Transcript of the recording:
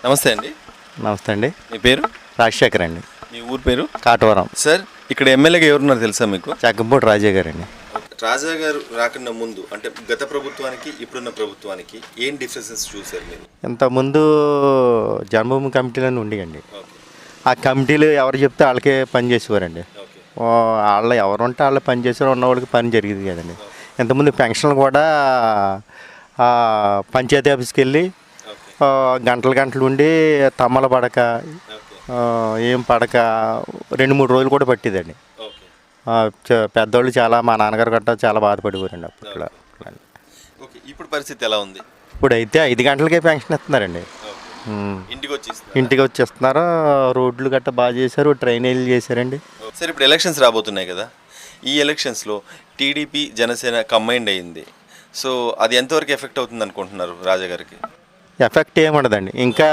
నమస్తే అండి. నమస్తే అండి. మీ పేరు? రాజశేఖర్ అండి. మీ ఊరు పేరు? కాటవరం. సార్, ఇక్కడ ఎమ్మెల్యేగా ఎవరున్నారు తెలుసా మీకు? చక్కంపూడి రాజా గారు అండి. రాజా గారు రాకన్నా ముందు అంటే గత ప్రభుత్వానికి ఇప్పుడున్న ప్రభుత్వానికి ఏం డిఫరెన్సెస్ చూసారు మీరు? ఇంతకుముందు జన్మభూమి కమిటీలని ఉండేయండి. ఓకే, ఆ కమిటీలు ఎవరు చెప్తే వాళ్ళకే పని చేసేవారండి. ఓకే, వాళ్ళు ఎవరు ఉంటే వాళ్ళు పని చేసేవారు, ఉన్న వాళ్ళకి పని జరిగేది కదండి. ఇంతకుముందు పెన్షన్లు కూడా పంచాయతీ ఆఫీస్కి వెళ్ళి ఓకే, గంటలు గంటలు ఉండి తమ్మల పడక ఓకే, ఏం పడక 2-3 రోజులు కూడా పట్టేదండి. ఓకే, పెద్దోళ్ళు చాలా, మా నాన్నగారు గట్రా చాలా బాధపడిపోరండి అప్పట్లో. ఓకే. ఇప్పుడు పరిస్థితి ఎలా ఉంది? ఇప్పుడైతే 5 గంటలకే పెన్షన్ ఇస్తున్నారండి. ఇంటికి వచ్చి ఇంటికి వచ్చేస్తున్నారు. రోడ్లు గట్రా బాగా చేశారు, డ్రైనేజీలు చేశారండి. సార్, ఇప్పుడు ఎలక్షన్స్ రాబోతున్నాయి కదా, ఈ ఎలక్షన్స్లో టీడీపీ జనసేన కంబైండ్ అయ్యింది. సో అది ఎంతవరకు ఎఫెక్ట్ అవుతుంది అనుకుంటున్నారు రాజా గారికి? ఎఫెక్ట్ ఏముండదండి. ఇంకా